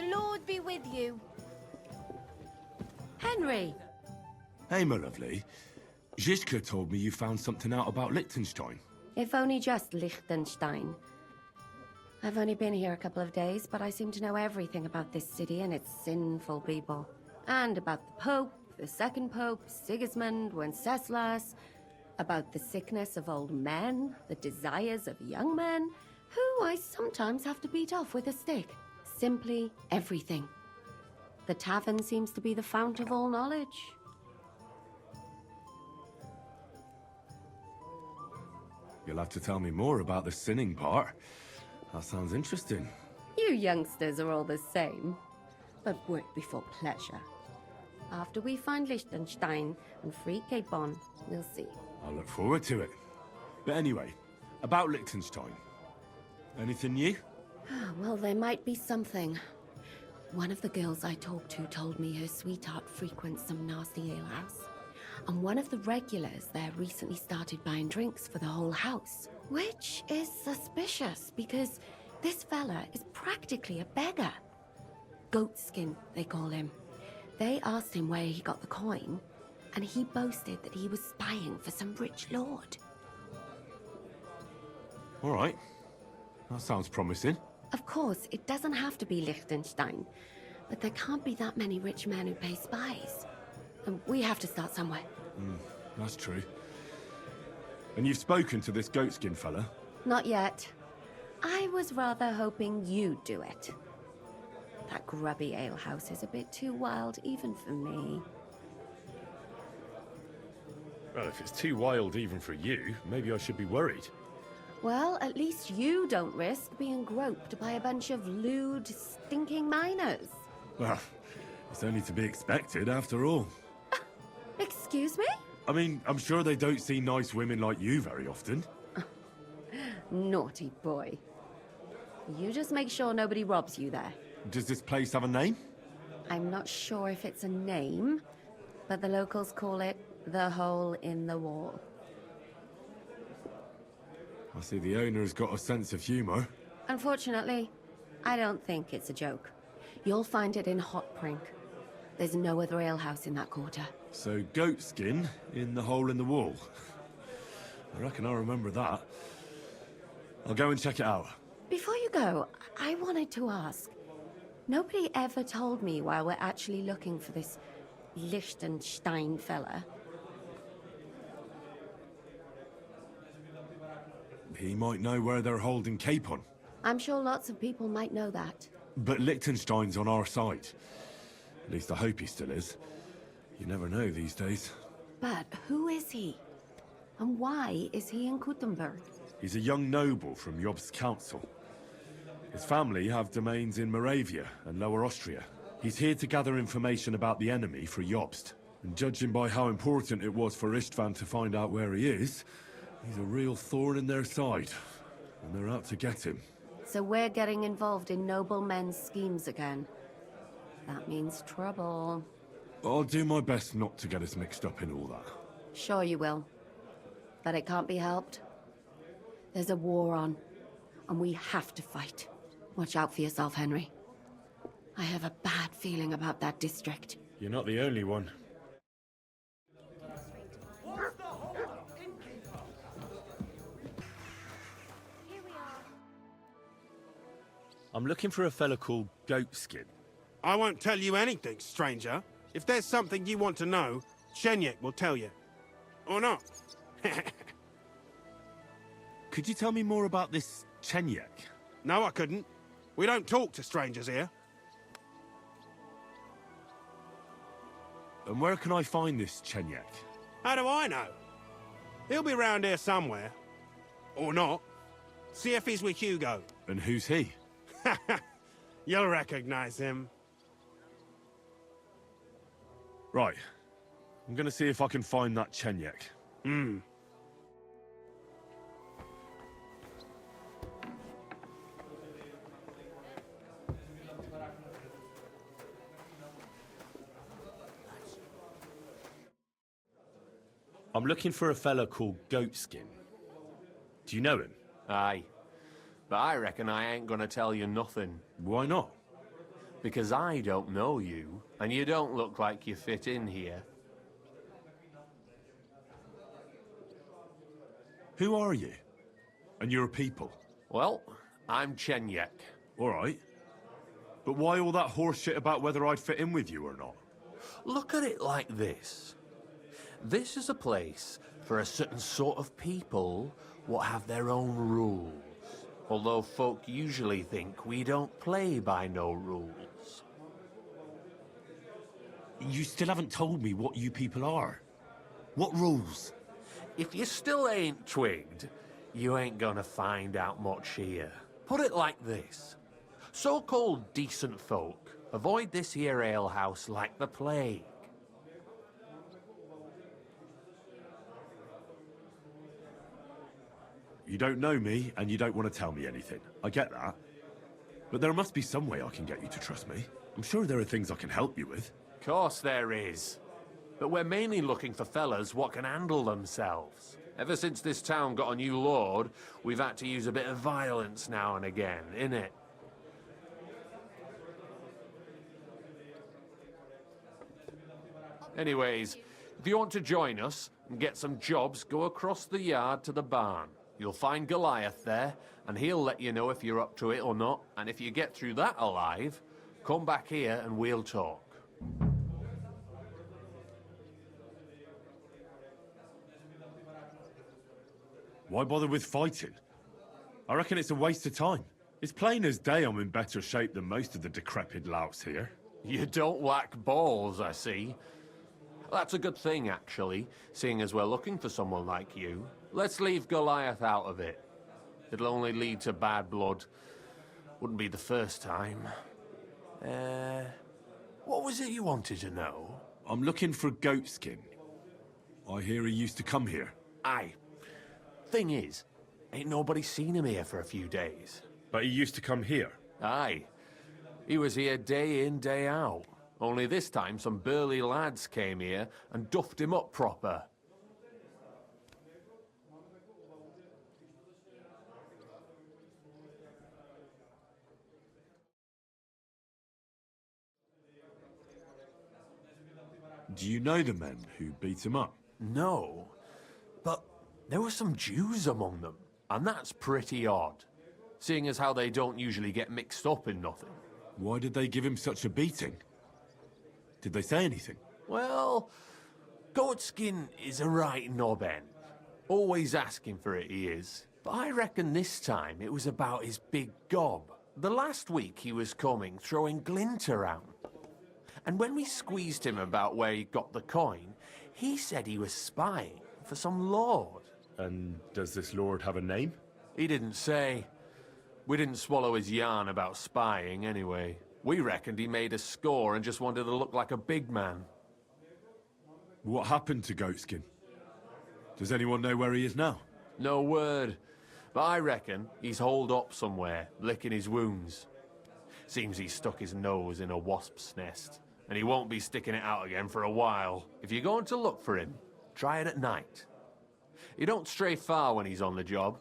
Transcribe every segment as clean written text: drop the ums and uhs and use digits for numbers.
The Lord be with you. Henry! Hey, my lovely. Zizka told me you found something out about Liechtenstein. If only just Liechtenstein. I've only been here a couple of days, but I seem to know everything about this city and its sinful people. And about the Pope, the second Pope, Sigismund, Wenceslas, about the sickness of old men, the desires of young men, who I sometimes have to beat off with a stick. Simply everything. The tavern seems to be the fount of all knowledge. You'll have to tell me more about the sinning part. That sounds interesting. You youngsters are all the same. But work before pleasure. After we find Liechtenstein and free Cape Bon, we'll see. I'll look forward to it. But anyway, about Liechtenstein. Anything new? Well, there might be something. One of the girls I talked to told me her sweetheart frequents some nasty alehouse. And one of the regulars there recently started buying drinks for the whole house. Which is suspicious, because this fella is practically a beggar. Goatskin, they call him. They asked him where he got the coin, and he boasted that he was spying for some rich lord. All right. That sounds promising. Of course, it doesn't have to be Liechtenstein, but there can't be that many rich men who pay spies. And we have to start somewhere. That's true. And you've spoken to this goatskin fella? Not yet. I was rather hoping you'd do it. That grubby alehouse is a bit too wild even for me. Well, if it's too wild even for you, maybe I should be worried. Well, at least you don't risk being groped by a bunch of lewd, stinking miners. Well, it's only to be expected after all. Excuse me? I mean, I'm sure they don't see nice women like you very often. Naughty boy. You just make sure nobody robs you there. Does this place have a name? I'm not sure if it's a name, but the locals call it the Hole in the Wall. I see the owner's got a sense of humor. Unfortunately, I don't think it's a joke. You'll find it in Hot Prink. There's no other alehouse in that quarter. So, goatskin in the hole in the wall. I reckon I'll remember that. I'll go and check it out. Before you go, I wanted to ask. Nobody ever told me why we're actually looking for this Liechtenstein fella. He might know where they're holding Capon. I'm sure lots of people might know that. But Liechtenstein's on our side. At least I hope he still is. You never know these days. But who is he? And why is he in Kuttenberg? He's a young noble from Jobst's council. His family have domains in Moravia and Lower Austria. He's here to gather information about the enemy for Jobst. And judging by how important it was for Istvan to find out where he is, he's a real thorn in their side. And they're out to get him. So we're getting involved in noblemen's schemes again. That means trouble. I'll do my best not to get us mixed up in all that. Sure you will. But it can't be helped. There's a war on, and we have to fight. Watch out for yourself, Henry. I have a bad feeling about that district. You're not the only one. I'm looking for a fella called Goatskin. I won't tell you anything, stranger. If there's something you want to know, Shenyek will tell you. Or not. Could you tell me more about this Chenyek? No, I couldn't. We don't talk to strangers here. And where can I find this Chenyek? How do I know? He'll be round here somewhere. Or not. See if he's with Hugo. And who's he? You'll recognize him. Right. I'm gonna see if I can find that Chenyek. I'm looking for a fella called Goatskin. Do you know him? Aye. But I reckon I ain't gonna tell you nothing. Why not? Because I don't know you, and you don't look like you fit in here. Who are you? And your people? Well, I'm Chenyek. All right. But why all that horse shit about whether I'd fit in with you or not? Look at it like this. This is a place for a certain sort of people what have their own rules. Although folk usually think we don't play by no rules. You still haven't told me what you people are. What rules? If you still ain't twigged, you ain't gonna find out much here. Put it like this. So-called decent folk avoid this here alehouse like the plague. You don't know me, and you don't want to tell me anything. I get that. But there must be some way I can get you to trust me. I'm sure there are things I can help you with. Course there is. But we're mainly looking for fellas what can handle themselves. Ever since this town got a new lord, we've had to use a bit of violence now and again, innit? Anyways, if you want to join us and get some jobs, go across the yard to the barn. You'll find Goliath there, and he'll let you know if you're up to it or not. And if you get through that alive, come back here and we'll talk. Why bother with fighting? I reckon it's a waste of time. It's plain as day I'm in better shape than most of the decrepit louts here. You don't lack balls, I see. That's a good thing, actually, seeing as we're looking for someone like you. Let's leave Goliath out of it. It'll only lead to bad blood. Wouldn't be the first time. What was it you wanted to know? I'm looking for Goatskin. I hear he used to come here. Aye. Thing is, ain't nobody seen him here for a few days. But he used to come here. Aye. He was here day in, day out. Only this time some burly lads came here and duffed him up proper. Do you know the men who beat him up? No, but there were some Jews among them, and that's pretty odd, seeing as how they don't usually get mixed up in nothing. Why did they give him such a beating? Did they say anything? Well, Goatskin is a right knob end. Always asking for it, he is. But I reckon this time it was about his big gob. The last week he was coming, throwing glint around. And when we squeezed him about where he got the coin, he said he was spying for some lord. And does this lord have a name? He didn't say. We didn't swallow his yarn about spying, anyway. We reckoned he made a score and just wanted to look like a big man. What happened to Goatskin? Does anyone know where he is now? No word. But I reckon he's holed up somewhere, licking his wounds. Seems he stuck his nose in a wasp's nest, and he won't be sticking it out again for a while. If you're going to look for him, try it at night. He don't stray far when he's on the job.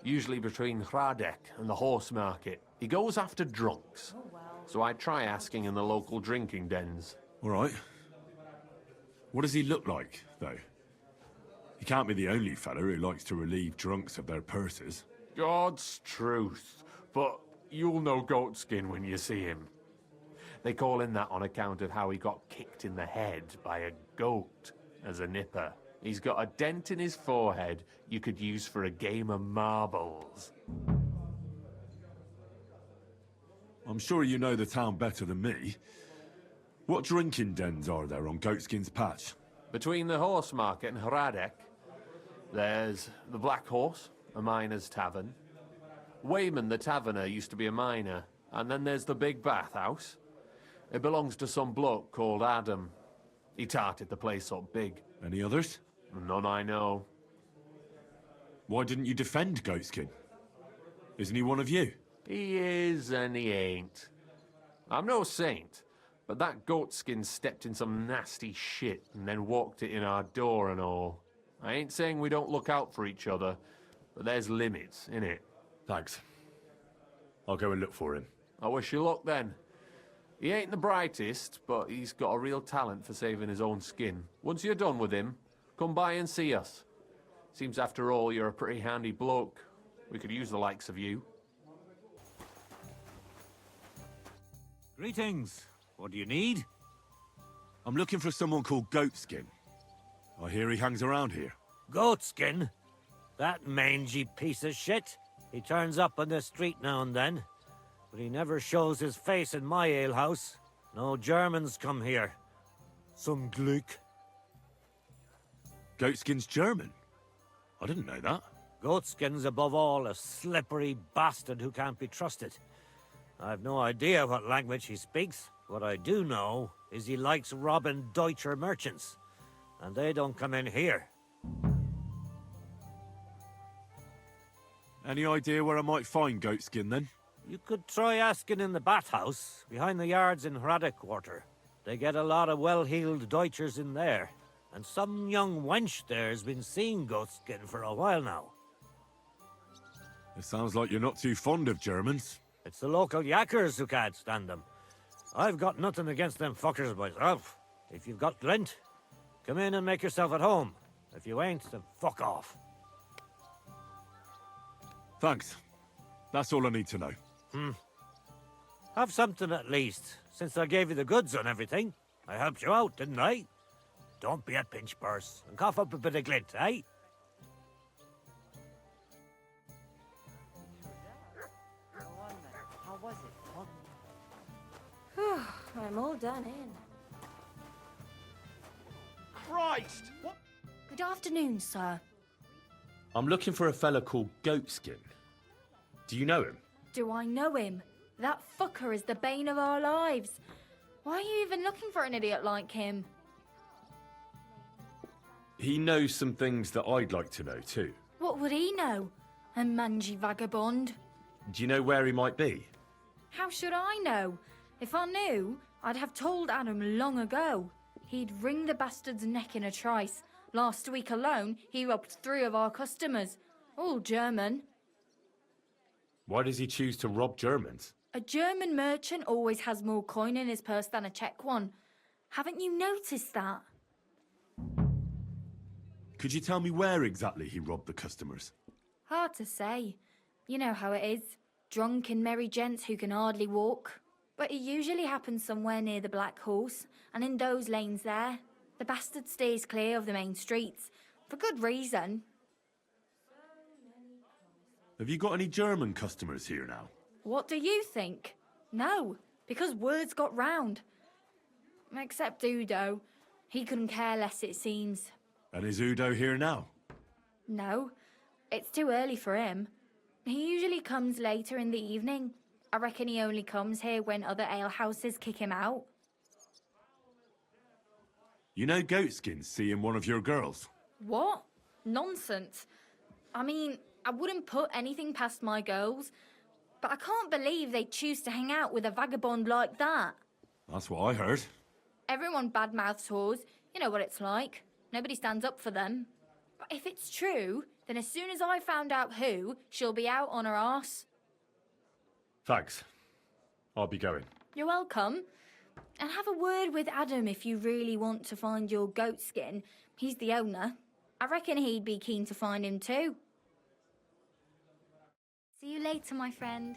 Usually between Hradek and the horse market. He goes after drunks. Oh, wow. So I try asking in the local drinking dens. All right. What does he look like, though? He can't be the only fella who likes to relieve drunks of their purses. God's truth. But you'll know Goatskin when you see him. They call him that on account of how he got kicked in the head by a goat as a nipper. He's got a dent in his forehead you could use for a game of marbles. I'm sure you know the town better than me. What drinking dens are there on Goatskin's patch? Between the horse market and Hradek, there's the Black Horse, a miner's tavern. Wayman the taverner used to be a miner. And then there's the Big Bathhouse. It belongs to some bloke called Adam. He tarted the place up big. Any others? None I know. Why didn't you defend Goatskin? Isn't he one of you? He is and he ain't. I'm no saint, but that Goatskin stepped in some nasty shit and then walked it in our door and all. I ain't saying we don't look out for each other, but there's limits, innit? Thanks. I'll go and look for him. I wish you luck then. He ain't the brightest, but he's got a real talent for saving his own skin. Once you're done with him, come by and see us. Seems after all you're a pretty handy bloke. We could use the likes of you. Greetings. What do you need? I'm looking for someone called Goatskin. I hear he hangs around here. Goatskin? That mangy piece of shit. He turns up on the street now and then. But he never shows his face in my alehouse. No Germans come here. Some Gluck. Goatskin's German? I didn't know that. Goatskin's above all a slippery bastard who can't be trusted. I've no idea what language he speaks. What I do know is he likes robbing Deutscher merchants. And they don't come in here. Any idea where I might find Goatskin, then? You could try asking in the bathhouse, behind the yards in Hrada Quarter. They get a lot of well-heeled Deutschers in there. And some young wench there's been seeing Goatskin for a while now. It sounds like you're not too fond of Germans. It's the local yakkers who can't stand them. I've got nothing against them fuckers myself. If you've got glint, come in and make yourself at home. If you ain't, then fuck off. Thanks. That's all I need to know. Have something at least, since I gave you the goods on everything. I helped you out, didn't I? Don't be a pinch purse, and cough up a bit of glint, eh? How was it? I'm all done in. Christ! What? Good afternoon, sir. I'm looking for a fella called Goatskin. Do you know him? Do I know him? That fucker is the bane of our lives. Why are you even looking for an idiot like him? He knows some things that I'd like to know too. What would he know? A mangy vagabond? Do you know where he might be? How should I know? If I knew, I'd have told Adam long ago. He'd wring the bastard's neck in a trice. Last week alone, he robbed 3 of our customers. All German. Why does he choose to rob Germans? A German merchant always has more coin in his purse than a Czech one. Haven't you noticed that? Could you tell me where exactly he robbed the customers? Hard to say. You know how it is. Drunk and merry gents who can hardly walk. But it usually happens somewhere near the Black Horse, and in those lanes there. The bastard stays clear of the main streets. For good reason. Have you got any German customers here now? What do you think? No, because words got round. Except Udo. He couldn't care less, it seems. And is Udo here now? No, it's too early for him. He usually comes later in the evening. I reckon he only comes here when other alehouses kick him out. You know Goatskin's seeing one of your girls. What? Nonsense. I mean, I wouldn't put anything past my girls, but I can't believe they choose to hang out with a vagabond like that. That's what I heard. Everyone badmouths whores. You know what it's like. Nobody stands up for them. But if it's true, then as soon as I found out who, she'll be out on her arse. Thanks. I'll be going. You're welcome. And have a word with Adam if you really want to find your Goatskin. He's the owner. I reckon he'd be keen to find him too. See you later, my friend.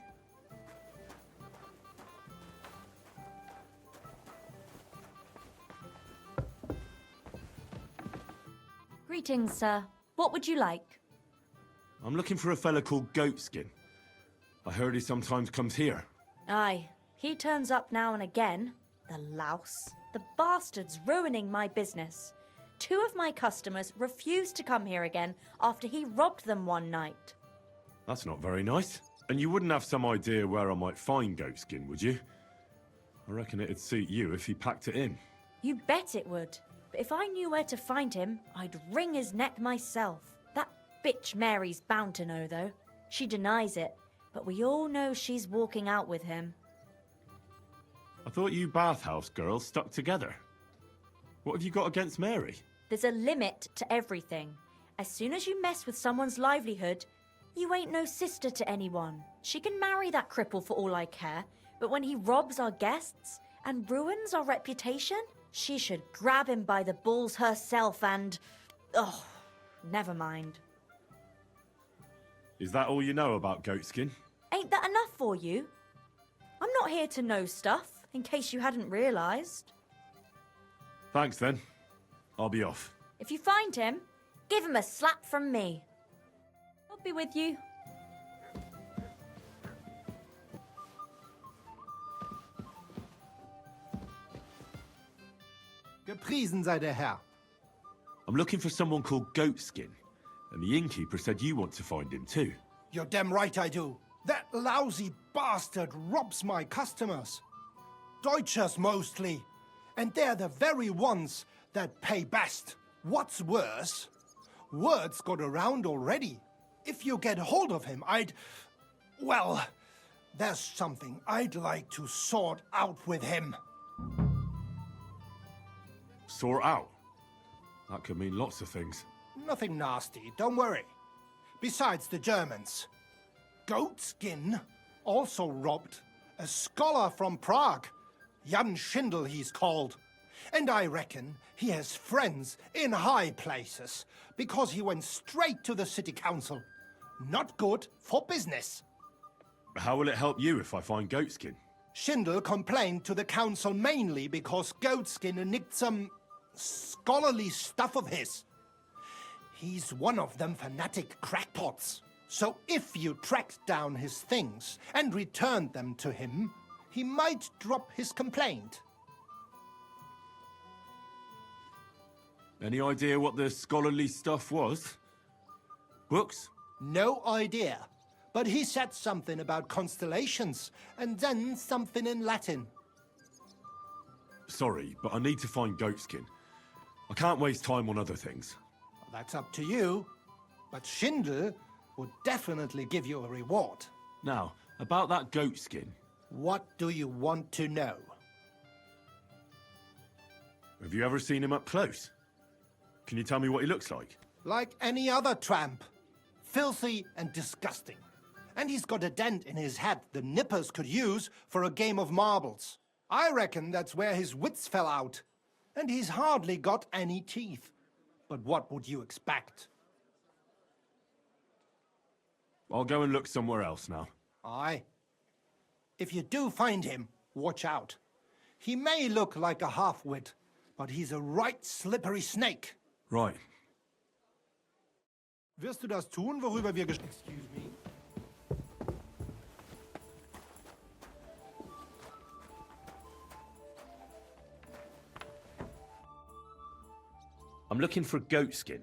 Greetings, sir. What would you like? I'm looking for a fella called Goatskin. I heard he sometimes comes here. Aye, he turns up now and again. The louse. The bastard's ruining my business. 2 of my customers refused to come here again after he robbed them one night. That's not very nice. And you wouldn't have some idea where I might find Goatskin, would you? I reckon it'd suit you if he packed it in. You bet it would. But if I knew where to find him, I'd wring his neck myself. That bitch Mary's bound to know, though. She denies it, but we all know she's walking out with him. I thought you bathhouse girls stuck together. What have you got against Mary? There's a limit to everything. As soon as you mess with someone's livelihood, you ain't no sister to anyone. She can marry that cripple for all I care, but when he robs our guests, and ruins our reputation? She should grab him by the balls herself and... Oh, never mind. Is that all you know about Goatskin? Ain't that enough for you? I'm not here to know stuff, in case you hadn't realised. Thanks then. I'll be off. If you find him, give him a slap from me. I'll be with you. Gepriesen sei der Herr. I'm looking for someone called Goatskin, and the innkeeper said you want to find him too. You're damn right I do. That lousy bastard robs my customers. Deutschers mostly. And they're the very ones that pay best. What's worse, word's got around already. If you get hold of him, well, there's something I'd like to sort out with him. Sort out? That could mean lots of things. Nothing nasty, don't worry. Besides the Germans, Goatskin also robbed a scholar from Prague. Jan Schindel he's called. And I reckon he has friends in high places, because he went straight to the city council. Not good for business. How will it help you if I find Goatskin? Schindel complained to the council mainly because Goatskin nicked some scholarly stuff of his. He's one of them fanatic crackpots. So if you tracked down his things and returned them to him, he might drop his complaint. Any idea what the scholarly stuff was? Books? No idea. But he said something about constellations, and then something in Latin. Sorry, but I need to find Goatskin. I can't waste time on other things. Well, that's up to you. But Schindel would definitely give you a reward. Now, about that Goatskin. What do you want to know? Have you ever seen him up close? Can you tell me what he looks like? Like any other tramp. Filthy and disgusting. And he's got a dent in his head the nippers could use for a game of marbles. I reckon that's where his wits fell out. And he's hardly got any teeth. But what would you expect? I'll go and look somewhere else now. Aye. If you do find him, watch out. He may look like a half-wit, but he's a right slippery snake. Right. Wirst du das tun, worüber wir Excuse me? I'm looking for Goatskin.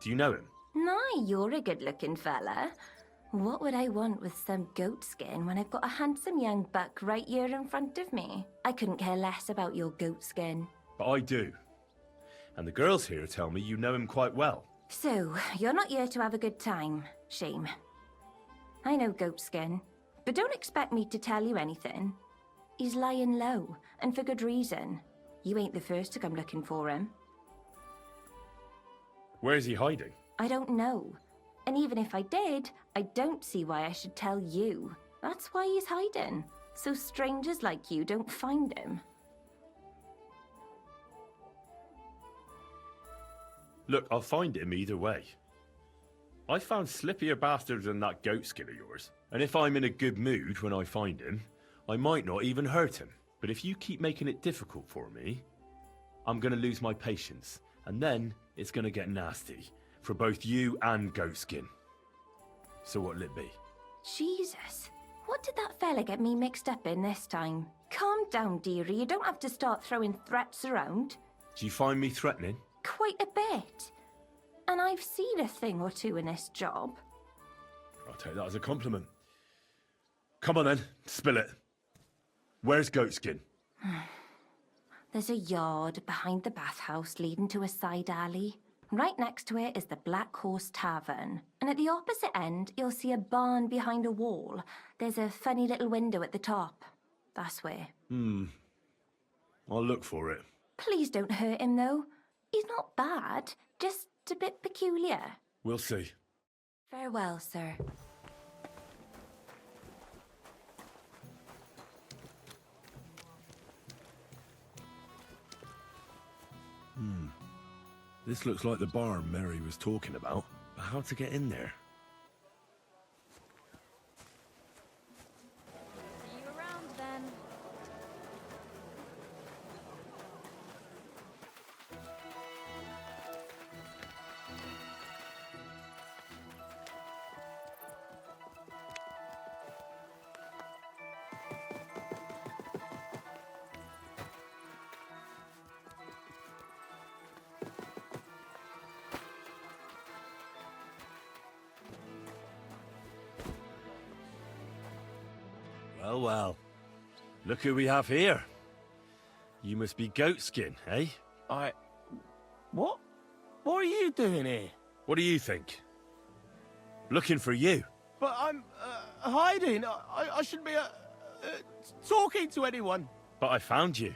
Do you know him? Nah, you're a good-looking fella. What would I want with some goat skin when I've got a handsome young buck right here in front of me? I couldn't care less about your goat skin. But I do. And the girls here tell me you know him quite well. So, you're not here to have a good time. Shame. I know Goatskin, but don't expect me to tell you anything. He's lying low, and for good reason. You ain't the first to come looking for him. Where is he hiding? I don't know. And even if I did, I don't see why I should tell you. That's why he's hiding. So strangers like you don't find him. Look, I'll find him either way. I found slippier bastards than that Goatskin of yours. And if I'm in a good mood when I find him, I might not even hurt him. But if you keep making it difficult for me, I'm gonna lose my patience. And then it's gonna get nasty. For both you and Goatskin. So what'll it be? Jesus. What did that fella get me mixed up in this time? Calm down, dearie. You don't have to start throwing threats around. Do you find me threatening? Quite a bit. And I've seen a thing or two in this job. I'll take that as a compliment. Come on then, spill it. Where's Goatskin? There's a yard behind the bathhouse leading to a side alley. Right next to it is the Black Horse Tavern. And at the opposite end, you'll see a barn behind a wall. There's a funny little window at the top. That's where. I'll look for it. Please don't hurt him, though. He's not bad, just a bit peculiar. We'll see. Farewell, sir. This looks like the barn Mary was talking about. But how to get in there? See you around then. Well, well. Look who we have here. You must be Goatskin, eh? What? What are you doing here? What do you think? Looking for you. But I'm hiding. I shouldn't be talking to anyone. But I found you.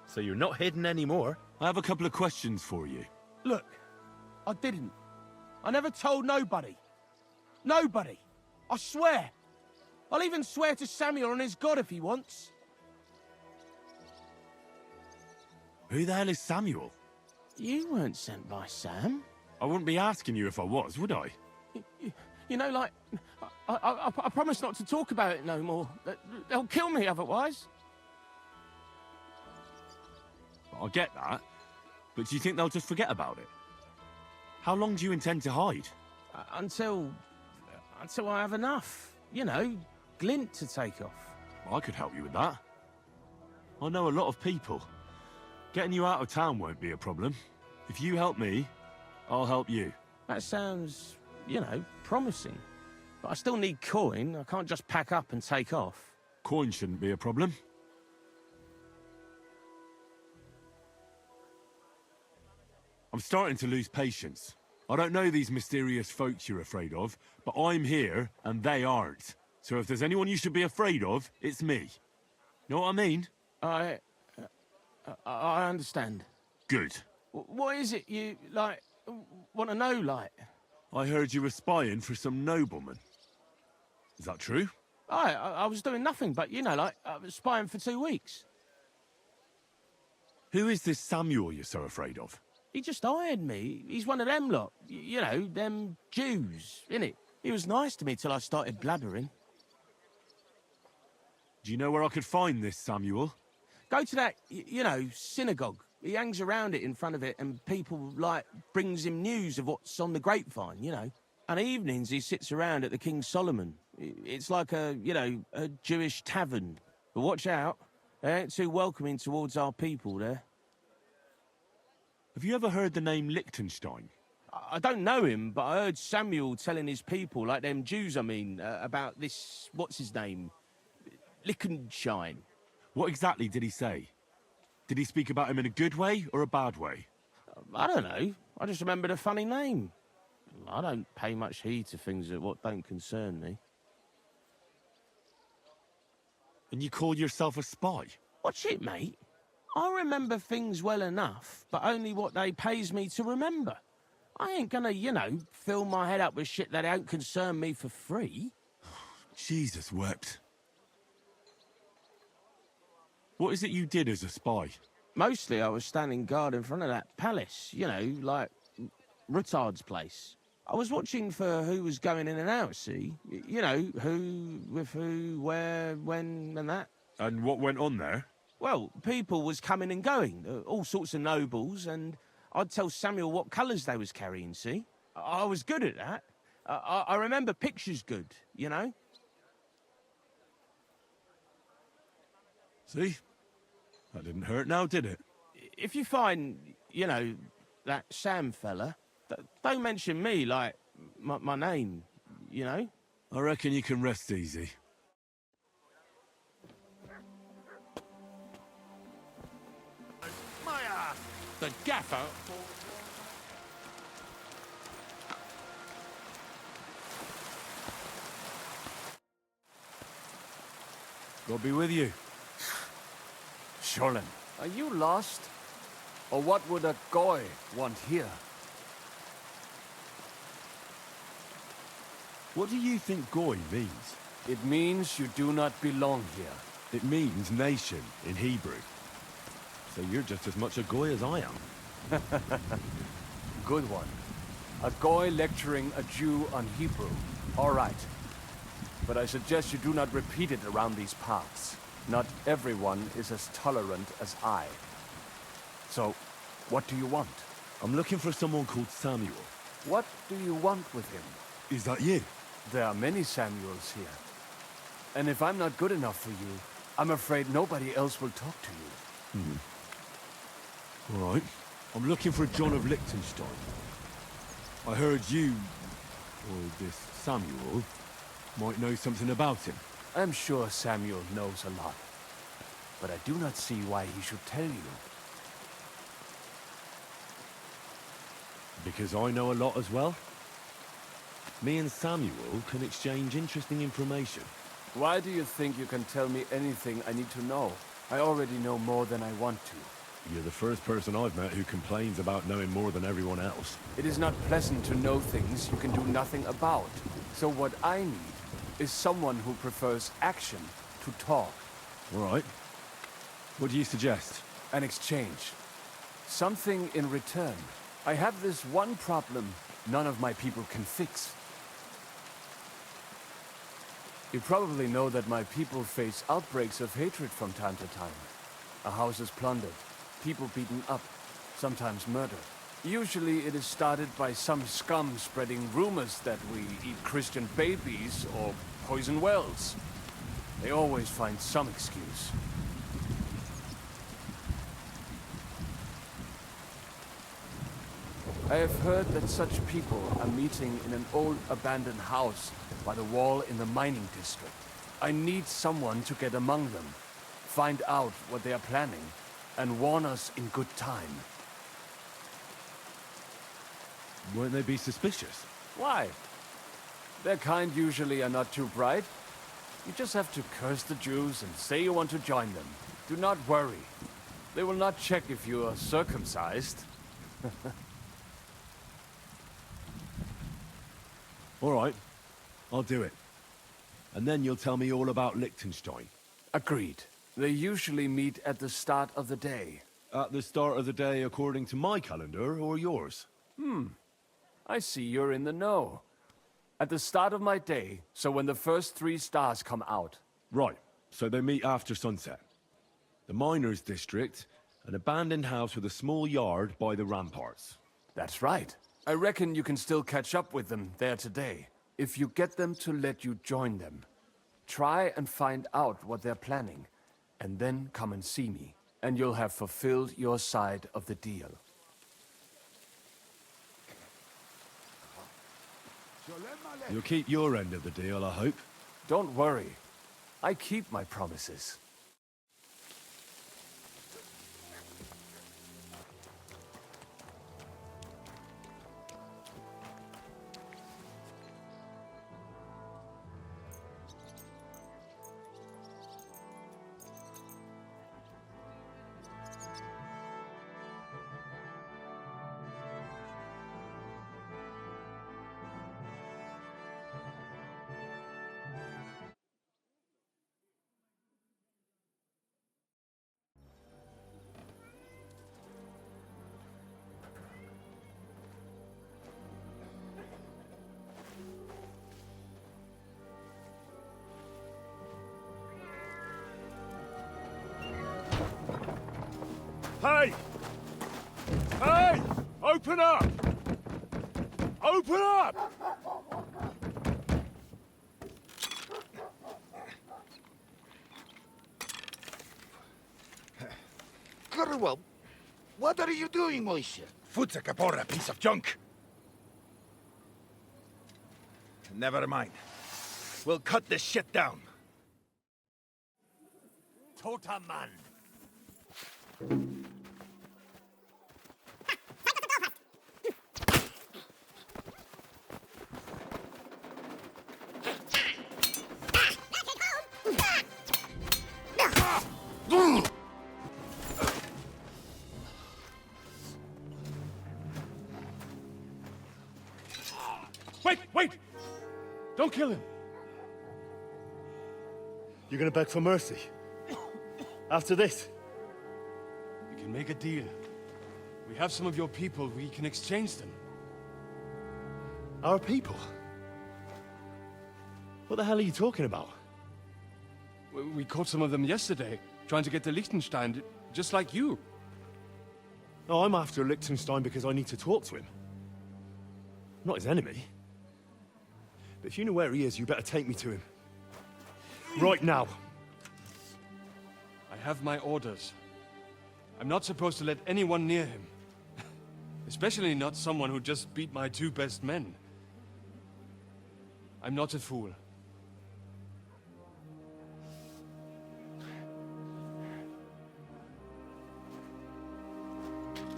So you're not hidden anymore. I have a couple of questions for you. Look, I didn't. I never told nobody. Nobody. I swear. I'll even swear to Samuel and his God if he wants. Who the hell is Samuel? You weren't sent by Sam. I wouldn't be asking you if I was, would I? You know, like, I promise not to talk about it no more. They'll kill me otherwise. I get that. But do you think they'll just forget about it? How long do you intend to hide? Until I have enough. You know, glint to take off. I could help you with that. I know a lot of people. Getting you out of town won't be a problem. If you help me, I'll help you. That sounds, you know, promising. But I still need coin. I can't just pack up and take off. Coin shouldn't be a problem. I'm starting to lose patience. I don't know these mysterious folks you're afraid of, but I'm here and they aren't. So if there's anyone you should be afraid of, it's me. Know what I mean? I understand. Good. What is it you, like, want to know, like? I heard you were spying for some nobleman. Is that true? I was doing nothing but, you know, like, I was spying for 2 weeks. Who is this Samuel you're so afraid of? He just hired me. He's one of them lot. You know, them Jews, innit? He was nice to me till I started blabbering. Do you know where I could find this Samuel? Go to that, you know, synagogue. He hangs around it in front of it and people, like, brings him news of what's on the grapevine, you know. And evenings he sits around at the King Solomon. It's like a, you know, a Jewish tavern. But watch out. They ain't too welcoming towards our people there. Have you ever heard the name Liechtenstein? I don't know him, but I heard Samuel telling his people, like them Jews, I mean, about this, what's his name? Liechtenstein. What exactly did he say? Did he speak about him in a good way or a bad way? I don't know. I just remembered a funny name. I don't pay much heed to things that what don't concern me. And you call yourself a spy? Watch it, mate. I remember things well enough, but only what they pays me to remember. I ain't gonna, you know, fill my head up with shit that don't concern me for free. Jesus wept. What is it you did as a spy? Mostly I was standing guard in front of that palace, you know, like Rutard's place. I was watching for who was going in and out, see? You know, who, with who, where, when, and that. And what went on there? Well, people was coming and going, all sorts of nobles, and I'd tell Samuel what colours they was carrying, see? I was good at that. I remember pictures good, you know? See? That didn't hurt now, did it? If you find, you know, that Sam fella, don't mention me, like, my name, you know? I reckon you can rest easy. My ass! The gaffer. God be with you. Sholem, are you lost? Or what would a goy want here? What do you think Goy means? It means you do not belong here. It means nation in Hebrew. So you're just as much a Goy as I am. Good one. A Goy lecturing a Jew on Hebrew. All right. But I suggest you do not repeat it around these parts. Not everyone is as tolerant as I. So, what do you want? I'm looking for someone called Samuel. What do you want with him? Is that you? There are many Samuels here. And if I'm not good enough for you, I'm afraid nobody else will talk to you. All right. I'm looking for John of Liechtenstein. I heard you, or this Samuel, might know something about him. I'm sure Samuel knows a lot. But I do not see why he should tell you. Because I know a lot as well? Me and Samuel can exchange interesting information. Why do you think you can tell me anything I need to know? I already know more than I want to. You're the first person I've met who complains about knowing more than everyone else. It is not pleasant to know things you can do nothing about. So what I need is someone who prefers action to talk. All right. What do you suggest? An exchange. Something in return. I have this one problem none of my people can fix. You probably know that my people face outbreaks of hatred from time to time. A house is plundered, people beaten up, sometimes murdered. Usually it is started by some scum spreading rumors that we eat Christian babies or poison wells. They always find some excuse. I have heard that such people are meeting in an old abandoned house by the wall in the mining district. I need someone to get among them, find out what they are planning, and warn us in good time. Won't they be suspicious? Why? Their kind usually are not too bright. You just have to curse the Jews and say you want to join them. Do not worry. They will not check if you are circumcised. All right. I'll do it. And then you'll tell me all about Liechtenstein. Agreed. They usually meet at the start of the day. At the start of the day according to my calendar, or yours? I see you're in the know. At the start of my day, so when the first 3 stars come out. Right. So they meet after sunset. The miners' district, an abandoned house with a small yard by the ramparts. That's right. I reckon you can still catch up with them there today. If you get them to let you join them. Try and find out what they're planning, and then come and see me, and you'll have fulfilled your side of the deal. You'll keep your end of the deal, I hope. Don't worry. I keep my promises. Hey! Hey! Open up! Open up! Well, what are you doing, Moishe? Futsa Kapora, piece of junk. Never mind. We'll cut this shit down. Totaman. Wait! Don't kill him! You're gonna beg for mercy? After this? We can make a deal. We have some of your people. We can exchange them. Our people? What the hell are you talking about? We caught some of them yesterday, trying to get to Liechtenstein, just like you. No, I'm after Liechtenstein because I need to talk to him. I'm not his enemy. But if you know where he is, you better take me to him. Right now. I have my orders. I'm not supposed to let anyone near him. Especially not someone who just beat my 2 best men. I'm not a fool.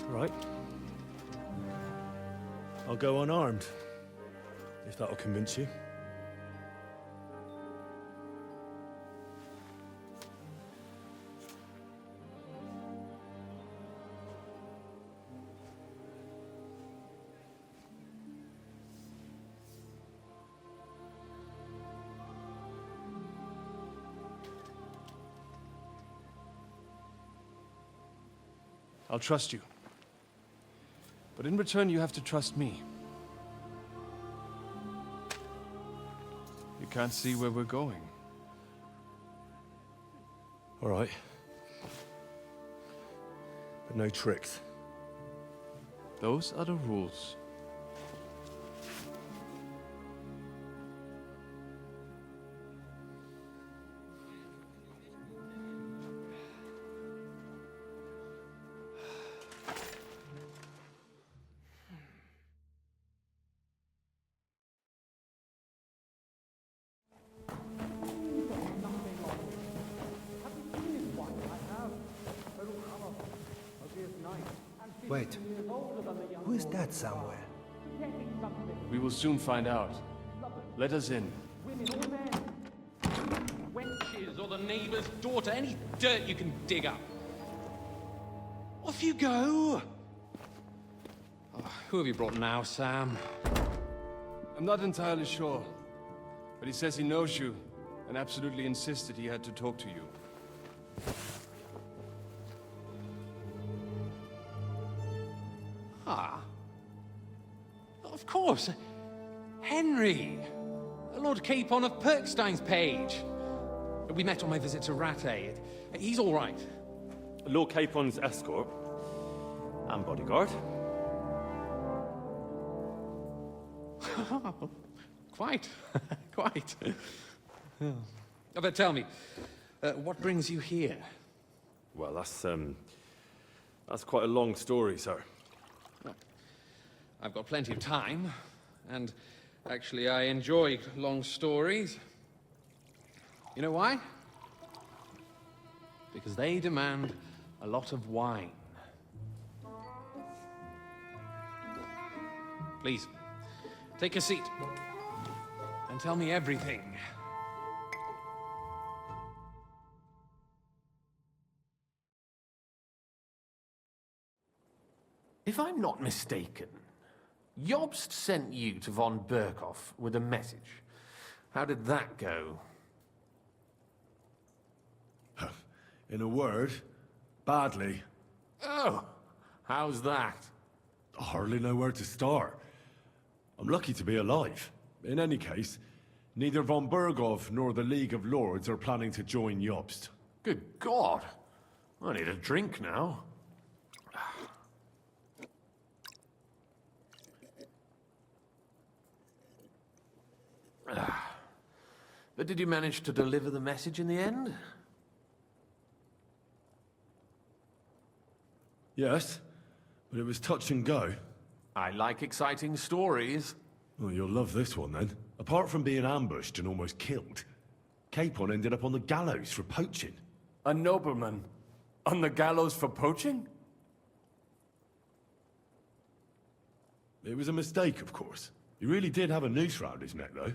Right. I'll go unarmed. If that'll convince you. I'll trust you. But in return, you have to trust me. You can't see where we're going. All right. But no tricks. Those are the rules. Wait, who is that somewhere? We will soon find out. Let us in. Wenches or the neighbor's daughter, any dirt you can dig up. Off you go! Oh, who have you brought now, Sam? I'm not entirely sure, but he says he knows you and absolutely insisted he had to talk to you. Ah. Of course. Henry. Lord Capon of Perkstein's page. We met on my visit to Rattay. He's all right. Lord Capon's escort and bodyguard. Quite. Quite. But tell me, what brings you here? Well, that's quite a long story, sir. I've got plenty of time, and actually I enjoy long stories. You know why? Because they demand a lot of wine. Please, take a seat, and tell me everything. If I'm not mistaken, Jobst sent you to von Berkhoff with a message. How did that go? In a word, badly. Oh, how's that? I hardly know where to start. I'm lucky to be alive. In any case, neither von Berghoff nor the League of Lords are planning to join Jobst. Good God. I need a drink now. But did you manage to deliver the message in the end? Yes, but it was touch and go. I like exciting stories. Well, you'll love this one then. Apart from being ambushed and almost killed, Capon ended up on the gallows for poaching. A nobleman? On the gallows for poaching? It was a mistake, of course. He really did have a noose round his neck, though.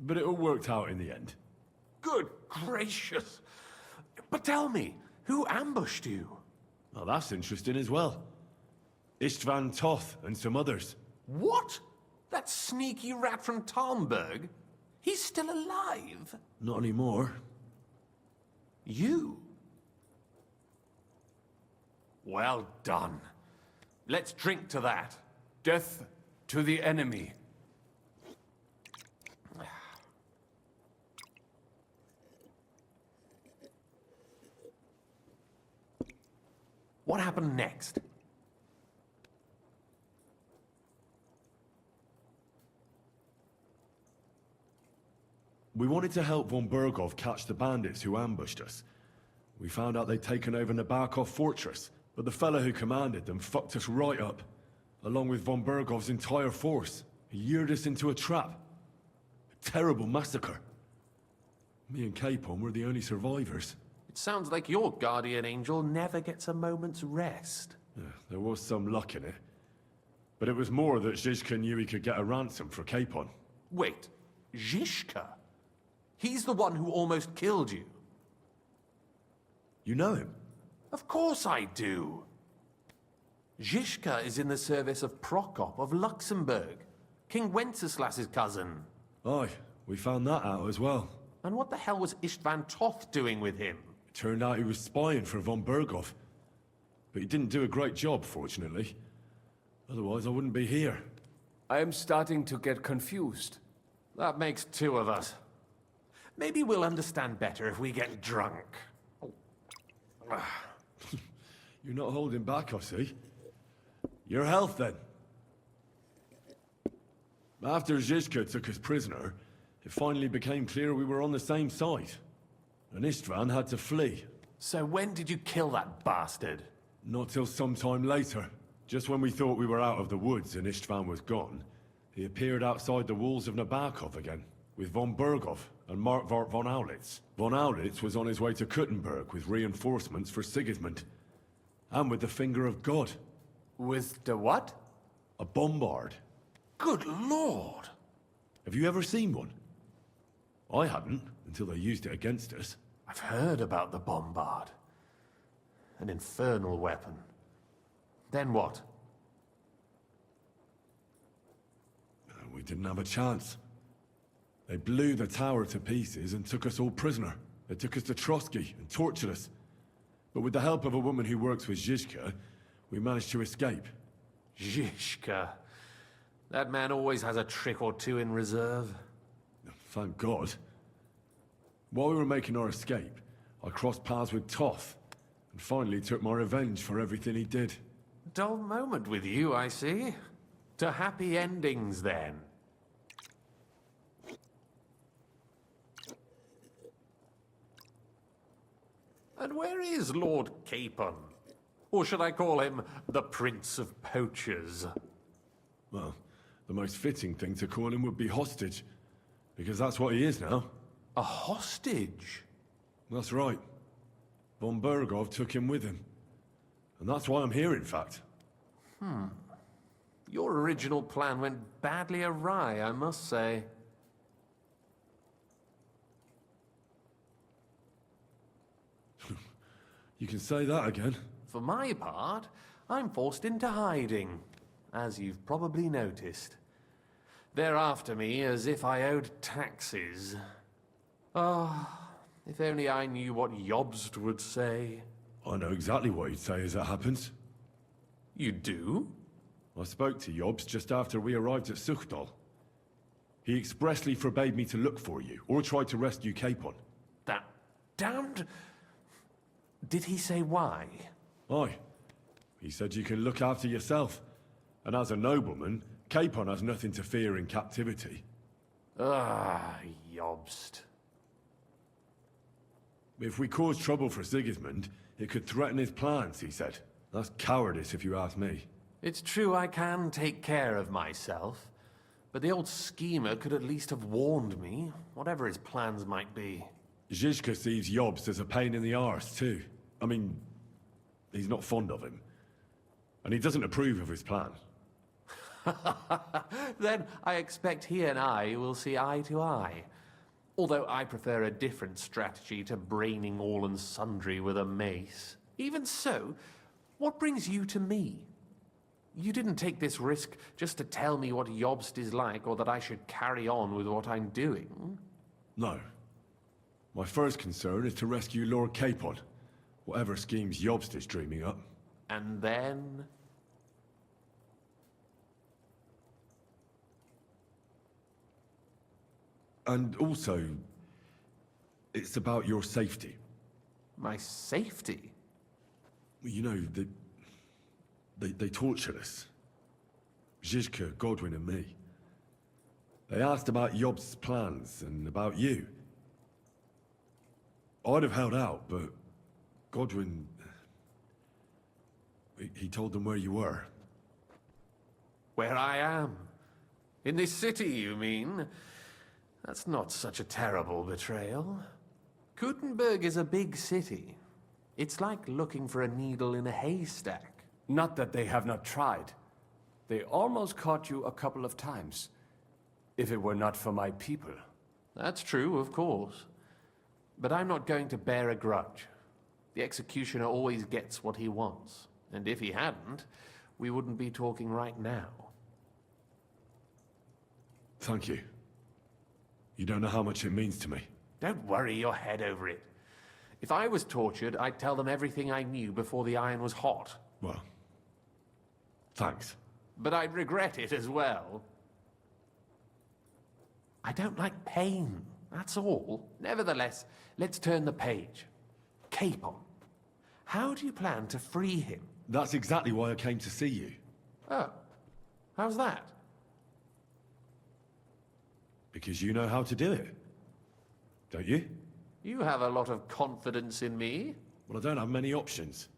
But it all worked out in the end. Good gracious. But tell me, who ambushed you? Well, that's interesting as well. Istvan Toth and some others. What? That sneaky rat from Talmberg? He's still alive? Not anymore. You? Well done. Let's drink to that. Death to the enemy. What happened next? We wanted to help von Berghoff catch the bandits who ambushed us. We found out they'd taken over Nabokov Fortress, but the fellow who commanded them fucked us right up, along with von Berghoff's entire force. He lured us into a trap. A terrible massacre. Me and Capon were the only survivors. It sounds like your guardian angel never gets a moment's rest. Yeah, there was some luck in it. But it was more that Zizka knew he could get a ransom for Capon. Wait, Zizka? He's the one who almost killed you. You know him? Of course I do. Zizka is in the service of Prokop of Luxembourg, King Wenceslas's cousin. Aye, we found that out as well. And what the hell was Istvan Toth doing with him? It turned out he was spying for von Berghoff. But he didn't do a great job, fortunately. Otherwise, I wouldn't be here. I am starting to get confused. That makes two of us. Maybe we'll understand better if we get drunk. You're not holding back, I see. Your health, then. After Zizka took us prisoner, it finally became clear we were on the same side. And Istvan had to flee. So when did you kill that bastard? Not till some time later. Just when we thought we were out of the woods and Istvan was gone, he appeared outside the walls of Nabokov again, with von Berghoff and Markvart von Aulitz. Von Aulitz was on his way to Kuttenberg with reinforcements for Sigismund. And with the finger of God. With the what? A bombard. Good lord! Have you ever seen one? I hadn't, until they used it against us. I've heard about the bombard. An infernal weapon. Then what? We didn't have a chance. They blew the tower to pieces and took us all prisoner. They took us to Trotsky and tortured us. But with the help of a woman who works with Zizka, we managed to escape. Zizka. That man always has a trick or two in reserve. Thank God. While we were making our escape, I crossed paths with Toth, and finally took my revenge for everything he did. Dull moment with you, I see. To happy endings, then. And where is Lord Capon? Or should I call him the Prince of Poachers? Well, the most fitting thing to call him would be hostage, because that's what he is now. A hostage? That's right. Von Berghoff took him with him. And that's why I'm here, in fact. Your original plan went badly awry, I must say. You can say that again. For my part, I'm forced into hiding, as you've probably noticed. They're after me as if I owed taxes. If only I knew what Jobst would say. I know exactly what he'd say as it happens. You do? I spoke to Jobst just after we arrived at Suchdal. He expressly forbade me to look for you, or try to rescue Capon. That damned... Did he say why? Aye. He said you can look after yourself. And as a nobleman, Capon has nothing to fear in captivity. Jobst. If we cause trouble for Sigismund, it could threaten his plans, he said. That's cowardice, if you ask me. It's true I can take care of myself, but the old schemer could at least have warned me, whatever his plans might be. Zizka sees Jobst as a pain in the arse, too. I mean, he's not fond of him. And he doesn't approve of his plan. Then I expect he and I will see eye to eye. Although I prefer a different strategy to braining all and sundry with a mace. Even so, what brings you to me? You didn't take this risk just to tell me what Jobst is like, or that I should carry on with what I'm doing. No. My first concern is to rescue Lord Capon, whatever schemes Jobst is dreaming up. And then? And also, it's about your safety. My safety? You know, they tortured us. Zizka, Godwin, and me. They asked about Job's plans and about you. I'd have held out, but Godwin... He told them where you were. Where I am? In this city, you mean? That's not such a terrible betrayal. Gutenberg is a big city. It's like looking for a needle in a haystack. Not that they have not tried. They almost caught you a couple of times. If it were not for my people. That's true, of course. But I'm not going to bear a grudge. The executioner always gets what he wants. And if he hadn't, we wouldn't be talking right now. Thank you. You don't know how much it means to me. Don't worry your head over it. If I was tortured, I'd tell them everything I knew before the iron was hot. Well, thanks. But I'd regret it as well. I don't like pain, that's all. Nevertheless, let's turn the page. Capon. How do you plan to free him? That's exactly why I came to see you. Oh, how's that? Because you know how to do it. Don't you? You have a lot of confidence in me. Well, I don't have many options.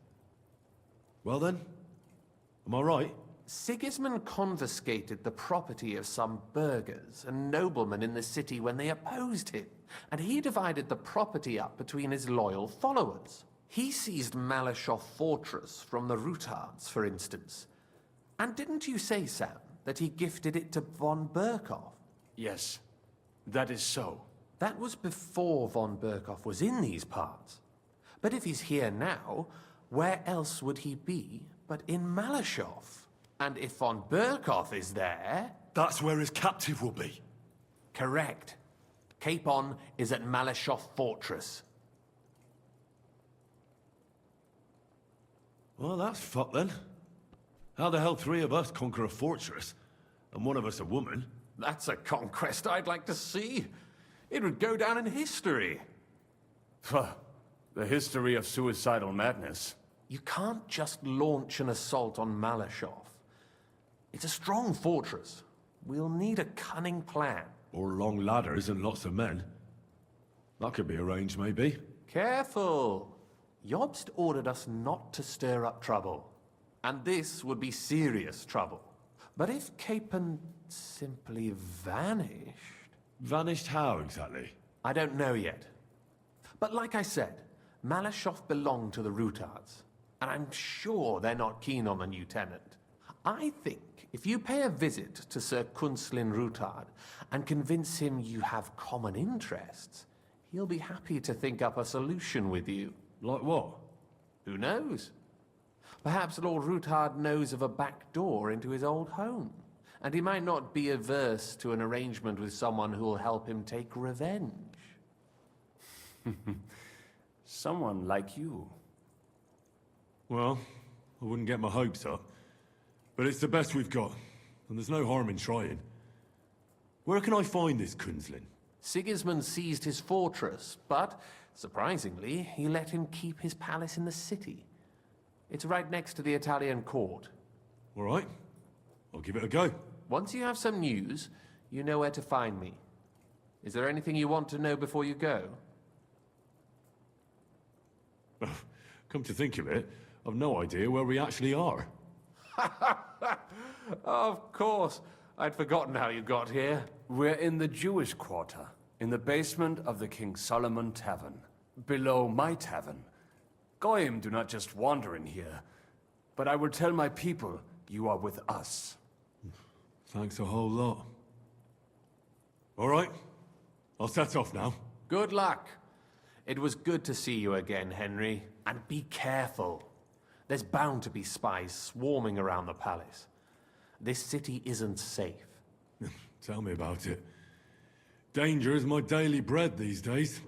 Well then, am I right? Sigismund confiscated the property of some burghers and noblemen in the city when they opposed him, and he divided the property up between his loyal followers. He seized Malashov Fortress from the Rutards, for instance. And didn't you say, Sam, that he gifted it to von Berkhoff? Yes, that is so. That was before von Berkhoff was in these parts. But if he's here now, where else would he be but in Malashov? And if von Berkhoff is there... That's where his captive will be. Correct. Capon is at Malashov Fortress. Well, that's fucked then. How the hell three of us conquer a fortress, and one of us a woman? That's a conquest I'd like to see. It would go down in history. The history of suicidal madness. You can't just launch an assault on Malashov. It's a strong fortress. We'll need a cunning plan. Or long ladders and lots of men. That could be arranged, maybe. Careful! Jobst ordered us not to stir up trouble. And this would be serious trouble. But if Capon simply vanished... Vanished how, exactly? I don't know yet. But like I said, Malashov belonged to the Rutards. And I'm sure they're not keen on the new tenant. I think if you pay a visit to Sir Kunslin Rutard and convince him you have common interests, he'll be happy to think up a solution with you. Like what? Who knows? Perhaps Lord Rutard knows of a back door into his old home, and he might not be averse to an arrangement with someone who will help him take revenge. Someone like you. Well, I wouldn't get my hopes up. But it's the best we've got, and there's no harm in trying. Where can I find this Kunslin? Sigismund seized his fortress, but, surprisingly, he let him keep his palace in the city. It's right next to the Italian court. All right. I'll give it a go. Once you have some news, you know where to find me. Is there anything you want to know before you go? Come to think of it, I've no idea where we actually are. Of course. I'd forgotten how you got here. We're in the Jewish quarter, in the basement of the King Solomon Tavern, below my tavern. Goyim do not just wander in here, but I will tell my people you are with us. Thanks a whole lot. All right, I'll set off now. Good luck. It was good to see you again, Henry. And be careful. There's bound to be spies swarming around the palace. This city isn't safe. Tell me about it. Danger is my daily bread these days.